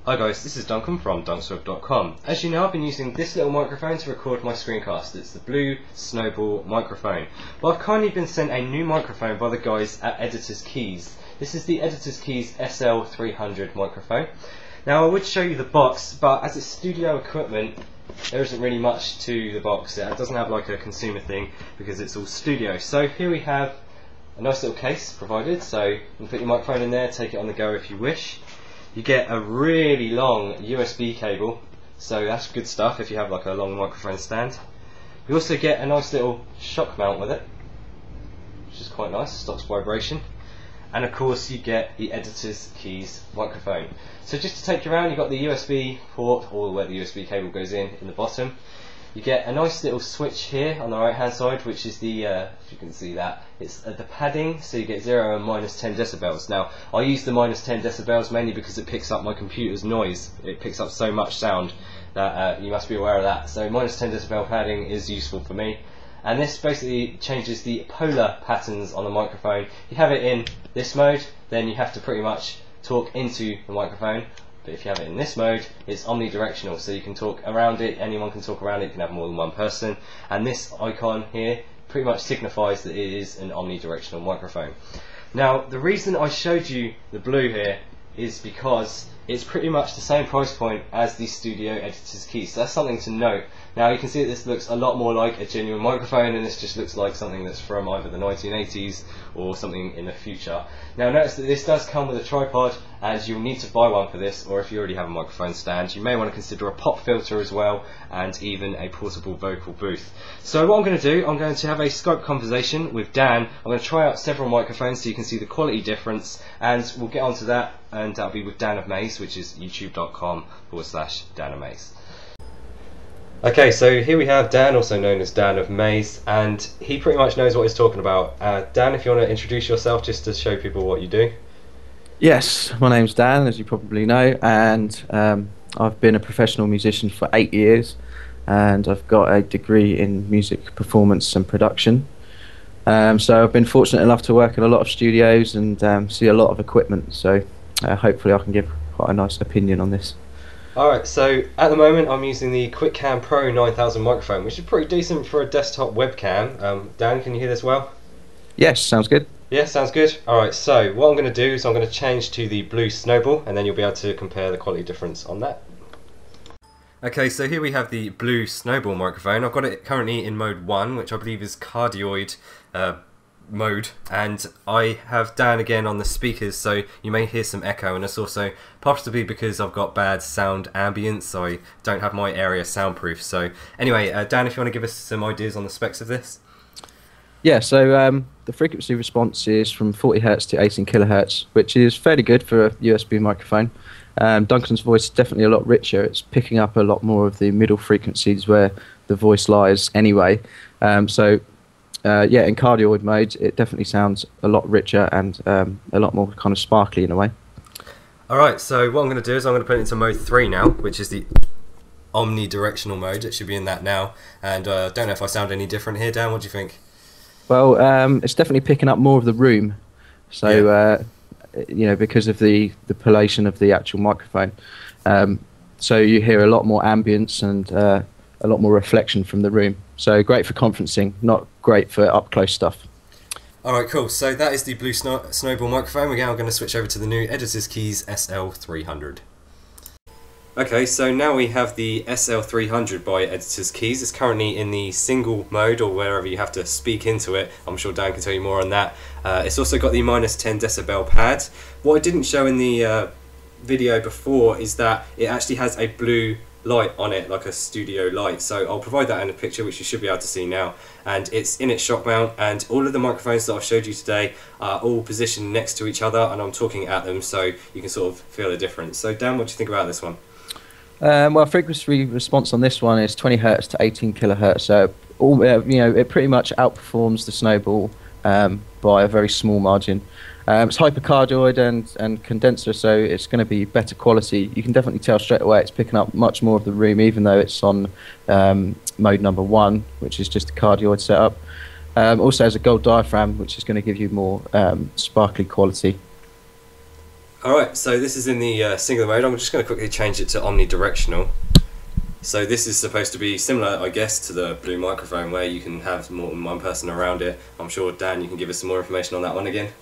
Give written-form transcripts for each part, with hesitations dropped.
Hi guys, this is Duncan from dunksweb.com. As you know, I've been using this little microphone to record my screencast. It's the blue Snowball microphone. But I've kindly been sent a new microphone by the guys at Editor's Keys. This is the Editor's Keys SL300 microphone. Now I would show you the box, but as it's studio equipment, there isn't really much to the box. It doesn't have like a consumer thing because it's all studio. So here we have a nice little case provided, so you can put your microphone in there, take it on the go if you wish. You get a really long USB cable, so that's good stuff if you have like a long microphone stand. You also get a nice little shock mount with it, which is quite nice, stops vibration. And of course you get the Editor's Keys microphone. So just to take you around, you've got the USB port, or where the USB cable goes in the bottom. You get a nice little switch here on the right hand side, which is the, if you can see that, it's the padding, so you get 0 and -10 decibels. Now, I use the -10 decibels mainly because it picks up my computer's noise. It picks up so much sound that you must be aware of that. So -10 decibel padding is useful for me. And this basically changes the polar patterns on the microphone. You have it in this mode, then you have to pretty much talk into the microphone. But if you have it in this mode, it's omnidirectional, so you can talk around it, anyone can talk around it, you can have more than one person. And this icon here pretty much signifies that it is an omnidirectional microphone. Now, the reason I showed you the blue here is because it's pretty much the same price point as the Studio Editor's Keys, so that's something to note. Now you can see that this looks a lot more like a genuine microphone, and this just looks like something that's from either the 1980s or something in the future. Now notice that this does come with a tripod, and you'll need to buy one for this, or if you already have a microphone stand, you may want to consider a pop filter as well, and even a portable vocal booth. So what I'm going to do, I'm going to have a Skype conversation with Dan. I'm going to try out several microphones so you can see the quality difference, and we'll get onto that, and that'll be with Dan of Maze, which is youtube.com/Dan of Maze. Okay, so here we have Dan, also known as Dan of Maze, and he pretty much knows what he's talking about. Dan, if you want to introduce yourself just to show people what you do. Yes, my name's Dan, as you probably know, and I've been a professional musician for 8 years, and I've got a degree in music performance and production. So I've been fortunate enough to work in a lot of studios and see a lot of equipment, so hopefully I can give quite a nice opinion on this. Alright, so at the moment I'm using the QuickCam Pro 9000 microphone, which is pretty decent for a desktop webcam. Dan, can you hear this well? Yes, sounds good. Yeah, sounds good. Alright, so what I'm going to do is I'm going to change to the blue Snowball, and then you'll be able to compare the quality difference on that. Okay, so here we have the blue Snowball microphone. I've got it currently in mode 1, which I believe is cardioid mode, and I have Dan again on the speakers, so you may hear some echo, and it's also possibly because I've got bad sound ambience, so I don't have my area soundproof. So anyway, Dan, if you want to give us some ideas on the specs of this. Yeah, so the frequency response is from 40 Hz to 18 kHz, which is fairly good for a USB microphone. Duncan's voice is definitely a lot richer. It's picking up a lot more of the middle frequencies where the voice lies anyway. Yeah, in cardioid mode, it definitely sounds a lot richer and a lot more kind of sparkly in a way. Alright, so what I'm going to do is I'm going to put it into mode 3 now, which is the omnidirectional mode. It should be in that now, and I don't know if I sound any different here. Dan, what do you think? Well, it's definitely picking up more of the room, so yeah. You know, because of the polation of the actual microphone, so you hear a lot more ambience and a lot more reflection from the room. So great for conferencing, not great for up close stuff. Alright, cool. So that is the blue Snowball microphone. We're now going to switch over to the new Editor's Keys SL300. Okay, so now we have the SL300 by Editor's Keys. It's currently in the single mode, or wherever you have to speak into it. I'm sure Dan can tell you more on that. It's also got the -10 decibel pad. What I didn't show in the video before is that it actually has a blue light on it, like a studio light, so I'll provide that in a picture, which you should be able to see now, and it's in its shock mount, and all of the microphones that I've showed you today are all positioned next to each other, and I'm talking at them, so you can sort of feel the difference. So Dan, what do you think about this one? Well, frequency response on this one is 20 Hz to 18 kHz, so you know, it pretty much outperforms the Snowball by a very small margin. It's hypercardioid and condenser, so it's going to be better quality. You can definitely tell straight away it's picking up much more of the room, even though it's on mode number 1, which is just a cardioid setup. Also has a gold diaphragm, which is going to give you more sparkly quality. Alright, so this is in the singular mode. I'm just going to quickly change it to omnidirectional. So this is supposed to be similar, I guess, to the Blue microphone, where you can have more than one person around it. I'm sure, Dan, you can give us some more information on that one again.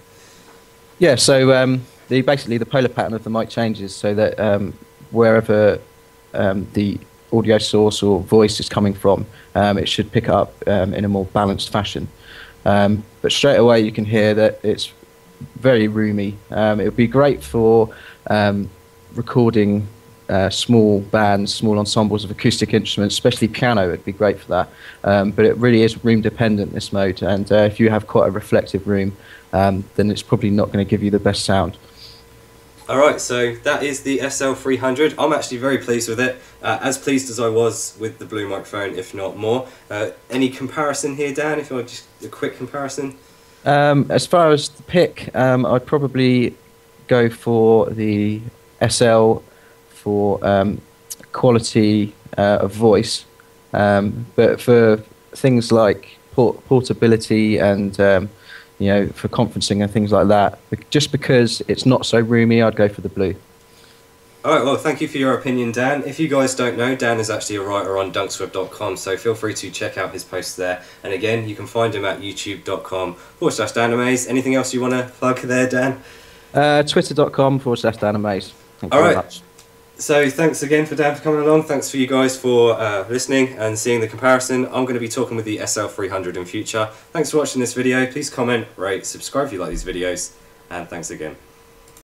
Yeah, so basically the polar pattern of the mic changes so that wherever the audio source or voice is coming from, it should pick it up in a more balanced fashion. But straight away you can hear that it's very roomy. It would be great for recording small bands, small ensembles of acoustic instruments, especially piano. It'd be great for that. But it really is room dependent, this mode, and if you have quite a reflective room, then it's probably not going to give you the best sound. Alright, so that is the SL300. I'm actually very pleased with it, as pleased as I was with the Blue microphone, if not more. Any comparison here, Dan, if you want just a quick comparison? As far as the pick, I'd probably go for the SL for quality of voice, but for things like portability and for conferencing and things like that, just because it's not so roomy, I'd go for the Blue. Alright, well, thank you for your opinion, Dan. If you guys don't know, Dan is actually a writer on dunksweb.com, so feel free to check out his posts there. And again, you can find him at youtube.com/DanAmaze. Anything else you want to plug there, Dan? Twitter.com/DanAmaze. Thank you very much. So thanks again for Dan for coming along. Thanks for you guys for listening and seeing the comparison. I'm going to be talking with the SL300 in future. Thanks for watching this video. Please comment, rate, subscribe if you like these videos, and thanks again.